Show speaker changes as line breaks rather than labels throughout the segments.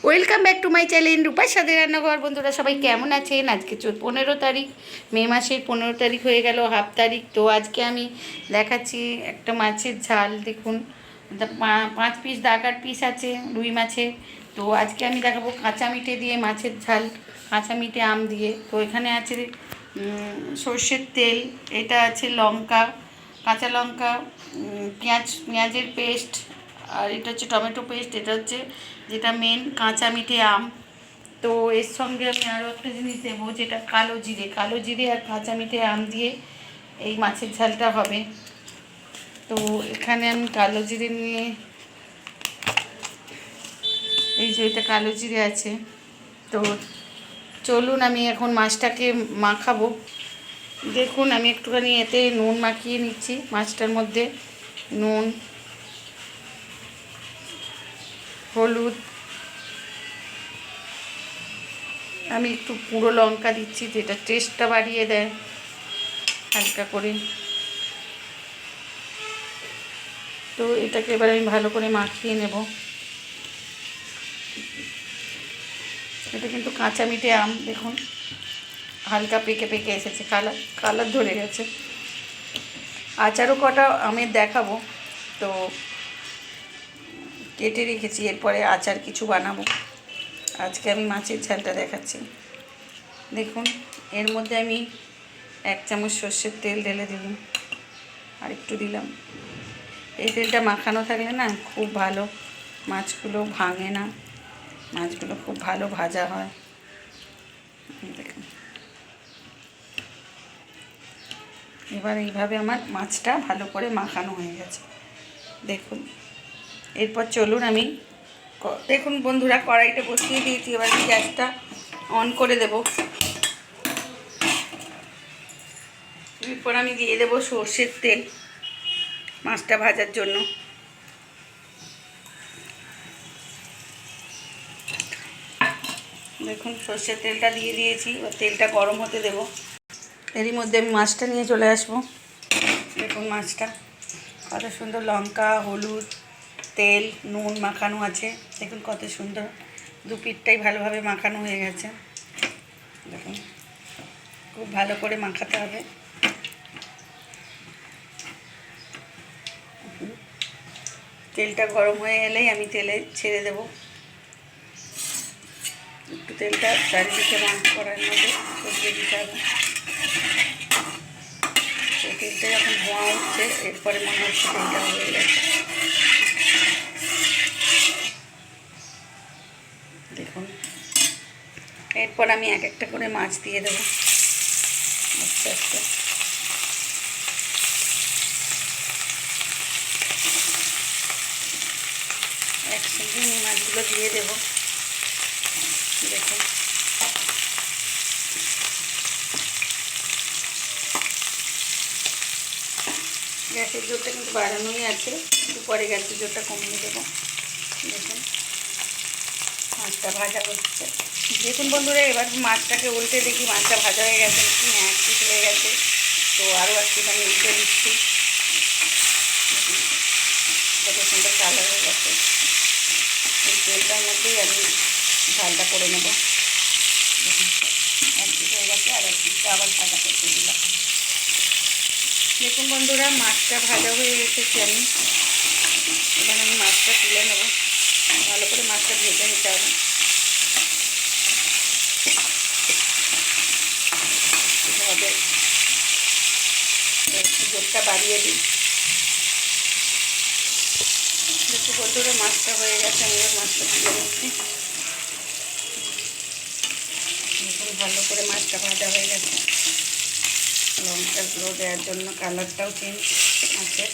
Welcome back to my channel রূপার সাথে রান্নাঘর। বন্ধুরা সবাই কেমন আছেন? আজকে 15 তারিখ, মে মাসের 15 তারিখ হয়ে গেল, হাফ তারিখ। তো আজকে আমি দেখাচ্ছি একটা মাছের ঝাল। দেখুন 5 পিস দাগার পিস আছে রুই মাছের। তো আজকে আমি দেখাবো কাঁচা মিঠে দিয়ে মাছের ঝাল, কাঁচা মিঠে আম দিয়ে। তো এখানে আছে সর্ষের তেল, এটা আছে লঙ্কা, কাঁচা লঙ্কা, পেঁয়াজের পেস্ট, আর এটা হচ্ছে টমেটো পেস্ট, এটা হচ্ছে যেটা মেন কাঁচা মিঠে আম। তো এর সঙ্গে আমি আরও একটা জিনিস দেবো, যেটা কালো জিরে। কালো জিরে আর কাঁচা মিঠে আম দিয়ে এই মাছের ঝালটা হবে। তো এখানে আমি কালো জিরে নিয়ে, এই যে এটা কালো জিরে আছে। তো চলুন আমি এখন মাছটাকে মাখাবো। দেখুন আমি একটুখানি এতে নুন মাখিয়ে নিচ্ছি মাছটার মধ্যে। নুন, হলুদ, আমি একটু পুরো লঙ্কা দিচ্ছি, যেটা টেস্টটা বাড়িয়ে দেয় হালকা করে। তো এটাকে এবার আমি ভালো করে মাখিয়ে নেব। এটা কিন্তু কাঁচা মিঠে আম, দেখুন হালকা পেকে পেকে এসেছে, কালার কালার ধরে গেছে। আচারও কটা আমের দেখাবো, তো কেটে রেখেছি, এরপরে আচার কিছু বানাবো। আজকে আমি মাছের ঝালটা দেখাচ্ছি। দেখুন এর মধ্যে আমি 1 চামচ সর্ষের তেল ঢেলে দিলাম, আর একটু দিলাম। এই তেলটা মাখানো থাকলে না খুব ভালো, মাছগুলো ভাঙে না, মাছগুলো খুব ভালো ভাজা হয়। দেখুন এবার এইভাবে আমার মাছটা ভালো করে মাখানো হয়ে গেছে। দেখুন এরপর চলুন আমি, দেখুন বন্ধুরা কড়াইটা বসিয়ে দিয়েছি, এবার আমি গ্যাসটা অন করে দেব। এরপর আমি দিয়ে দেবো সর্ষের তেল মাছটা ভাজার জন্য। দেখুন সর্ষের তেলটা দিয়ে দিয়েছি, এবার তেলটা গরম হতে দেব। এরই মধ্যে আমি মাছটা নিয়ে চলে আসবো। দেখুন মাছটা কত সুন্দর, লঙ্কা, হলুদ, তেল, নুন মাখানো আছে। দেখুন কত সুন্দর, দুপিঠটাই ভালোভাবে মাখানো হয়ে গেছে। দেখুন খুব ভালো করে মাখাতে হবে। তেলটা গরম হয়ে এলেই আমি তেলে ছেড়ে দেব। একটু তেলটা চারিদিকে করার মধ্যে ছড়িয়ে দিতে হবে। তেলটা যখন ধোঁয়া উঠছে, এরপরে মনে হচ্ছে তেলটা হয়ে গেছে। দেখুন এরপর আমি এক একটা করে মাছ দিয়ে দেবো আস্তে আস্তে। একসঙ্গে আমি মাছগুলো দিয়ে দেবো। দেখুন গ্যাসের জোরটা কিন্তু বাড়ানোই আছে, একটু পরে গ্যাসের জোরটা কমিয়ে দেবো। দেখুন মাছটা ভাজা হচ্ছে। দেখুন বন্ধুরা এবার মাছটাকে উল্টে দেখি মাছটা ভাজা হয়ে গেছে নাকি। হ্যাঁ একটু হয়ে গেছে, তো আরও একটুখানি উল্টে দিচ্ছি। কত সুন্দর কালার হয়ে গেছে। এই তেলটার মধ্যেই আমি ঝালটা করে নেব। দেখুন একদিক হয়ে গেছে, আর একদিকটা আবার ভাজা করতে দিলাম। দেখুন বন্ধুরা মাছটা ভাজা হয়ে এসেছে, আমি এবার আমি মাছটা তুলে নেব। ভালো করে মাছটা ভেজে নিতে হবে। একটু জোরটা বাড়িয়ে দিই। দেখুন বন্ধুরা মাছটা হয়ে গেছে, আমি এবার মাছটা তুলে নিচ্ছি। দেখুন ভালো করে মাছটা ভাজা হয়ে গেছে। লঙ্কার গুঁড়ো দেওয়ার জন্য কালারটাও চেঞ্জ আছে।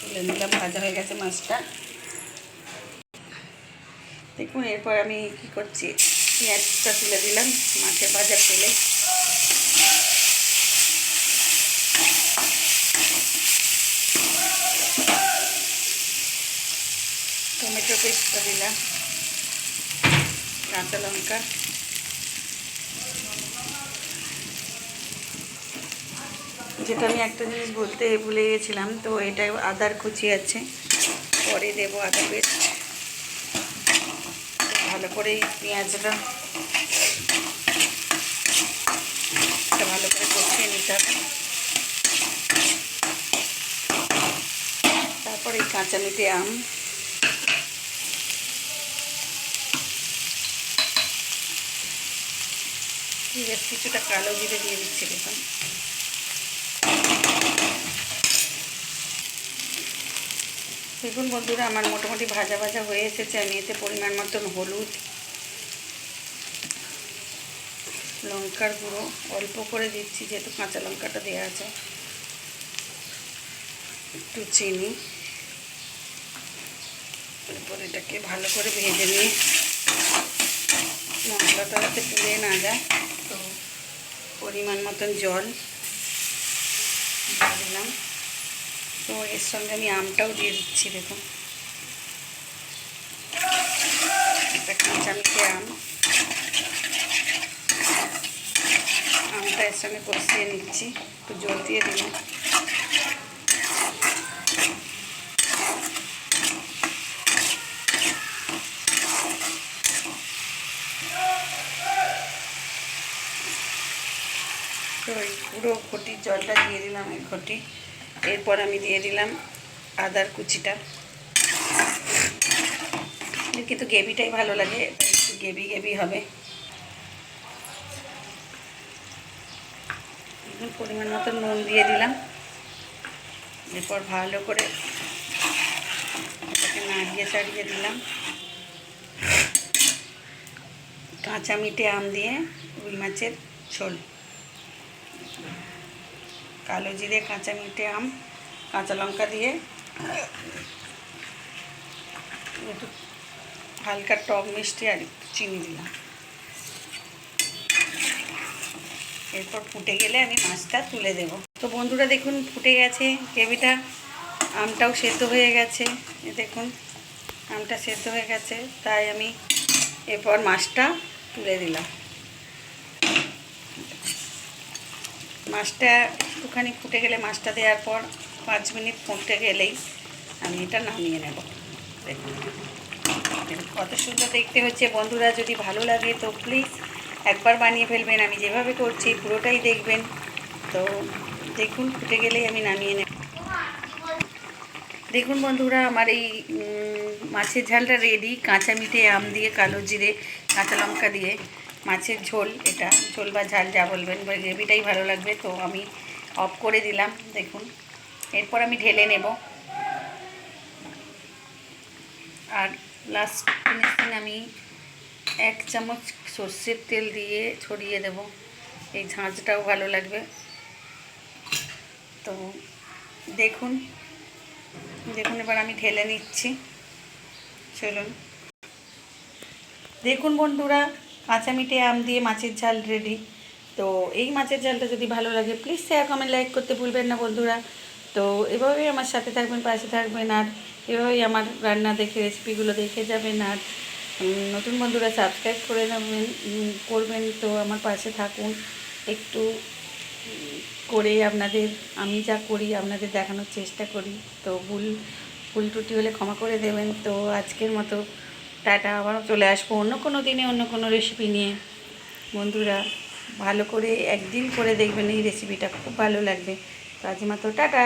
তুলে নিলাম, ভাজা হয়ে গেছে মাছটা। দেখুন এরপর আমি কি করছি, পেঁয়াজটা তুলে দিলাম মাছের ভাজার তেলে। টমেটো পেস্টটা দিলাম, কাঁচা লঙ্কা, যেটা আমি একটা জিনিস বলতে ভুলে গেছিলাম, তো এটা আদার কুচি আছে, পরে দেবো আদা পেস্ট। ভালো করে পেঁয়াজটা ভালো করে কষিয়ে নিতে হবে। তারপরে কাঁচা মিঠে আম, ঠিক আছে, কিছুটা কালো জিরে দিয়ে দিচ্ছি। দেখুন দেখুন বন্ধুরা, আমার মোটামুটি ভাজা ভাজা হয়ে এসেছে। আমি এতে পরিমাণ মতন হলুদ, লঙ্কার গুঁড়ো অল্প করে দিচ্ছি যেহেতু কাঁচা লঙ্কাটা দেওয়া আছে, একটু চিনি, এরপর এটাকে ভালো করে ভেজে নিয়ে মশলাটা যাতে পুড়ে না যায়, তো পরিমাণ মতন জল দিয়ে দিলাম। তো এর সঙ্গে আমি আমটাও দিয়ে দিচ্ছি। দেখুন একটা কাঁচা মিঠে আমটা এর সঙ্গে কষিয়ে নিচ্ছি, একটু জল দিয়ে দিলাম। তো এই পুরো ঘটির জলটা দিয়ে দিলাম, এই ঘটি। এরপর আমি দিয়ে দিলাম আদার কুচিটা। কিন্তু গ্রেভিটাই ভালো লাগে, একটু গ্রেভি গ্রেভি হবে। পরিমাণ মতো নুন দিয়ে দিলাম। এরপর ভালো করে এটাকে নাড়িয়ে চাড়িয়ে দিলাম। কাঁচা মিঠে আম দিয়ে রুই মাছের ঝোল, কালো জিরে, কাঁচা মিঠে আম, কাঁচা লঙ্কা দিয়ে একটু হালকা টক মিষ্টি আর একটু চিনি দিলাম। এরপর ফুটে গেলে আমি মাছটা তুলে দেব। তো বন্ধুরা দেখুন ফুটে গেছে গ্রেভিটা, আমটাও সেদ্ধ হয়ে গেছে। দেখুন আমটা সেদ্ধ হয়ে গেছে, তাই আমি এরপর মাছটা তুলে দিলাম। মাছটা একটুখানি ফুটে গেলে, মাছটা দেওয়ার পর 5 মিনিট ফুটে গেলেই আমি এটা নামিয়ে নেব। দেখুন কত সুন্দর দেখতে হচ্ছে। বন্ধুরা যদি ভালো লাগে তো প্লিজ একবার বানিয়ে ফেলবেন। আমি যেভাবে করছি পুরোটাই দেখবেন। তো দেখুন ফুটে গেলেই আমি নামিয়ে নেব। দেখুন বন্ধুরা, আমার এই মাছের ঝালটা রেডি। কাঁচা মিঠে আম দিয়ে, কালো জিরে, কাঁচা লঙ্কা দিয়ে মাছের ঝোল। এটা ঝোল বা ঝাল যা বলবেন, গ্রেভিটাই ভালো লাগবে। তো আমি অফ করে দিলাম। দেখুন এরপর আমি ঢেলে নেব। আর লাস্ট ফিনিশিং আমি 1 চামচ সর্ষের তেল দিয়ে ছড়িয়ে দেব। এই ঝাঁঝটাও ভালো লাগবে। তো দেখুন দেখুন এবার আমি ঢেলে নিচ্ছি। চলুন দেখুন বন্ধুরা, কাঁচা মিঠে আম দিয়ে মাছের ঝাল রেডি। তো এই মাছের ঝালটা যদি ভালো লাগে প্লিজ শেয়ার কমেন্ট লাইক করতে ভুলবেন না বন্ধুরা। তো এভাবেই আমার সাথে থাকবেন, পাশে থাকবেন, আর এভাবেই আমার রান্না দেখে রেসিপিগুলো দেখে যাবেন। আর নতুন বন্ধুরা সাবস্ক্রাইব করে নেবেন, করবেন। তো আমার পাশে থাকুন একটু করে, আপনাদের আমি যা করি আপনাদের দেখানোর চেষ্টা করি। তো ভুল ত্রুটি হলে ক্ষমা করে দেবেন। তো আজকের মতো টাটা, আবারও চলে আসবো অন্য কোনো দিনে অন্য কোনো রেসিপি নিয়ে। বন্ধুরা ভালো করে একদিন করে দেখবেন, এই রেসিপিটা খুব ভালো লাগবে। তো আজ মতো টাটা।